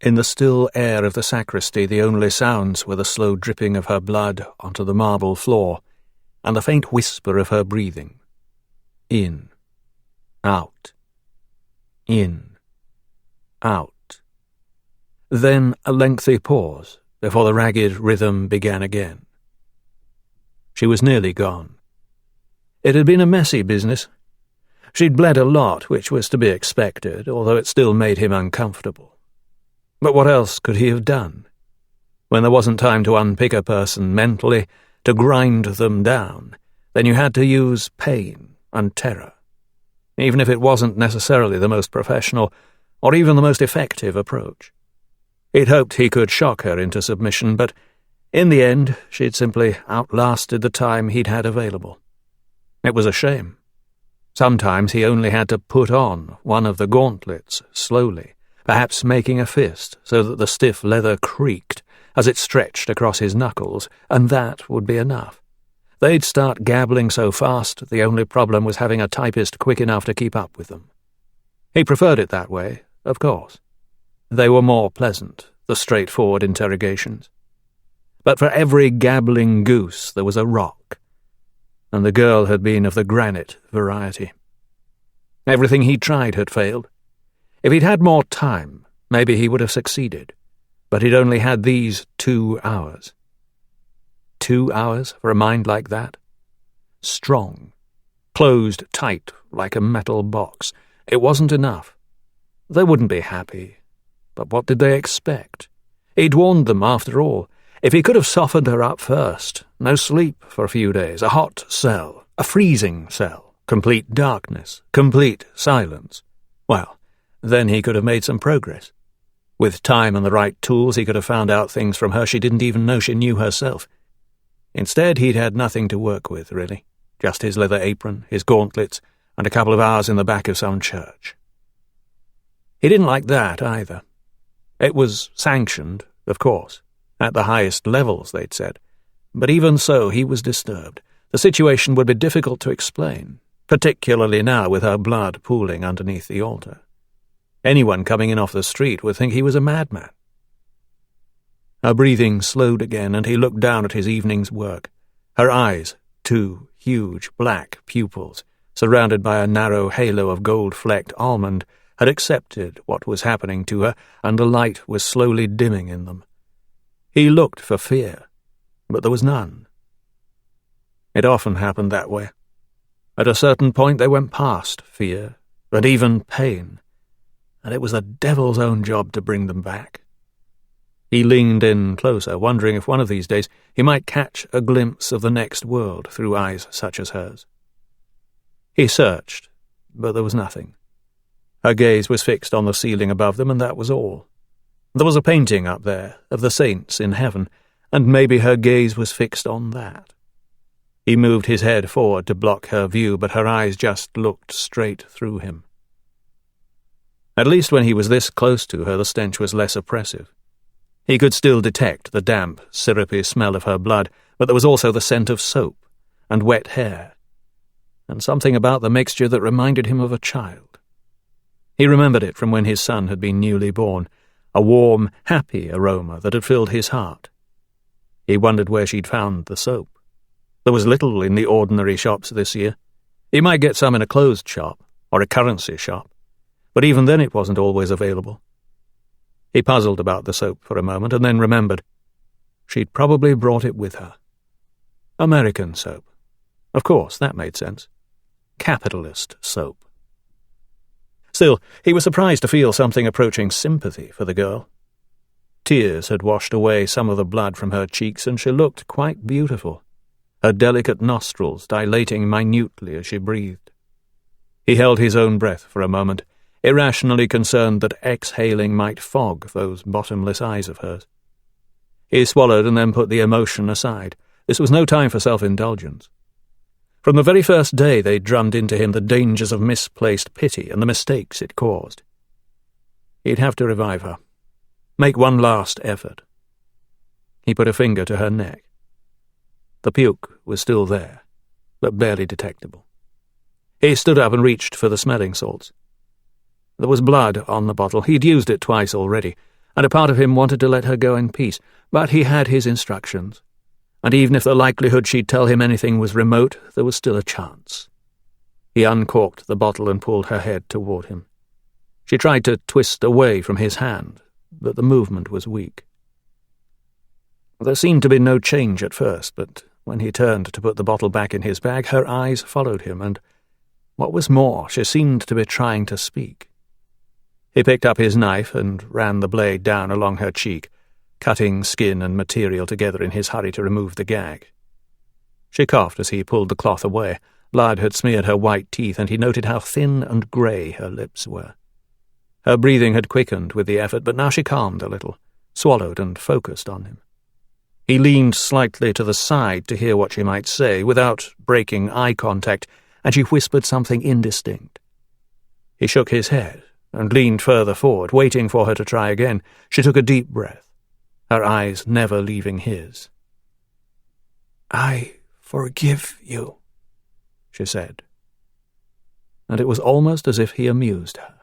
In the still air of the sacristy, the only sounds were the slow dripping of her blood onto the marble floor and the faint whisper of her breathing. In, out, in, out. Then a lengthy pause before the ragged rhythm began again. She was nearly gone. It had been a messy business. She'd bled a lot, which was to be expected, although it still made him uncomfortable. But what else could he have done? When there wasn't time to unpick a person mentally, to grind them down, then you had to use pain and terror, even if it wasn't necessarily the most professional or even the most effective approach. He'd hoped he could shock her into submission, but in the end she'd simply outlasted the time he'd had available. It was a shame. Sometimes he only had to put on one of the gauntlets slowly, perhaps making a fist so that the stiff leather creaked as it stretched across his knuckles, and that would be enough. They'd start gabbling so fast, the only problem was having a typist quick enough to keep up with them. He preferred it that way, of course. They were more pleasant, the straightforward interrogations. But for every gabbling goose there was a rock, and the girl had been of the granite variety. Everything he'd tried had failed. If he'd had more time, maybe he would have succeeded, but he'd only had these 2 hours. 2 hours for a mind like that? Strong, closed tight like a metal box. It wasn't enough. They wouldn't be happy. But what did they expect? He'd warned them, after all. If he could have softened her up first, no sleep for a few days, a hot cell, a freezing cell, complete darkness, complete silence, well, then he could have made some progress. With time and the right tools, he could have found out things from her she didn't even know she knew herself. Instead, he'd had nothing to work with, really. Just his leather apron, his gauntlets, and a couple of hours in the back of some church. He didn't like that, either. It was sanctioned, of course, at the highest levels, they'd said. But even so, he was disturbed. The situation would be difficult to explain, particularly now with her blood pooling underneath the altar. Anyone coming in off the street would think he was a madman. Her breathing slowed again, and he looked down at his evening's work. Her eyes, 2 huge black pupils, surrounded by a narrow halo of gold-flecked almond, had accepted what was happening to her, and the light was slowly dimming in them. He looked for fear, but there was none. It often happened that way. At a certain point they went past fear, and even pain, and it was the devil's own job to bring them back. He leaned in closer, wondering if one of these days he might catch a glimpse of the next world through eyes such as hers. He searched, but there was nothing. Her gaze was fixed on the ceiling above them, and that was all. There was a painting up there of the saints in heaven, and maybe her gaze was fixed on that. He moved his head forward to block her view, but her eyes just looked straight through him. At least when he was this close to her, the stench was less oppressive. He could still detect the damp, syrupy smell of her blood, but there was also the scent of soap and wet hair, and something about the mixture that reminded him of a child. He remembered it from when his son had been newly born, a warm, happy aroma that had filled his heart. He wondered where she'd found the soap. There was little in the ordinary shops this year. He might get some in a closed shop or a currency shop, but even then it wasn't always available. He puzzled about the soap for a moment and then remembered. She'd probably brought it with her. American soap. Of course, that made sense. Capitalist soap. Still, he was surprised to feel something approaching sympathy for the girl. Tears had washed away some of the blood from her cheeks, and she looked quite beautiful, her delicate nostrils dilating minutely as she breathed. He held his own breath for a moment, irrationally concerned that exhaling might fog those bottomless eyes of hers. He swallowed and then put the emotion aside. This was no time for self-indulgence. From the very first day they drummed into him the dangers of misplaced pity and the mistakes it caused. He'd have to revive her. Make one last effort. He put a finger to her neck. The puke was still there, but barely detectable. He stood up and reached for the smelling salts. There was blood on the bottle. He'd used it twice already, and a part of him wanted to let her go in peace, but he had his instructions, and even if the likelihood she'd tell him anything was remote, there was still a chance. He uncorked the bottle and pulled her head toward him. She tried to twist away from his hand, but the movement was weak. There seemed to be no change at first, but when he turned to put the bottle back in his bag, her eyes followed him, and, what was more, she seemed to be trying to speak. He picked up his knife and ran the blade down along her cheek, cutting skin and material together in his hurry to remove the gag. She coughed as he pulled the cloth away. Blood had smeared her white teeth, and he noted how thin and grey her lips were. Her breathing had quickened with the effort, but now she calmed a little, swallowed and focused on him. He leaned slightly to the side to hear what she might say, without breaking eye contact, and she whispered something indistinct. He shook his head and leaned further forward, waiting for her to try again. She took a deep breath, her eyes never leaving his. "I forgive you," she said. And it was almost as if he amused her.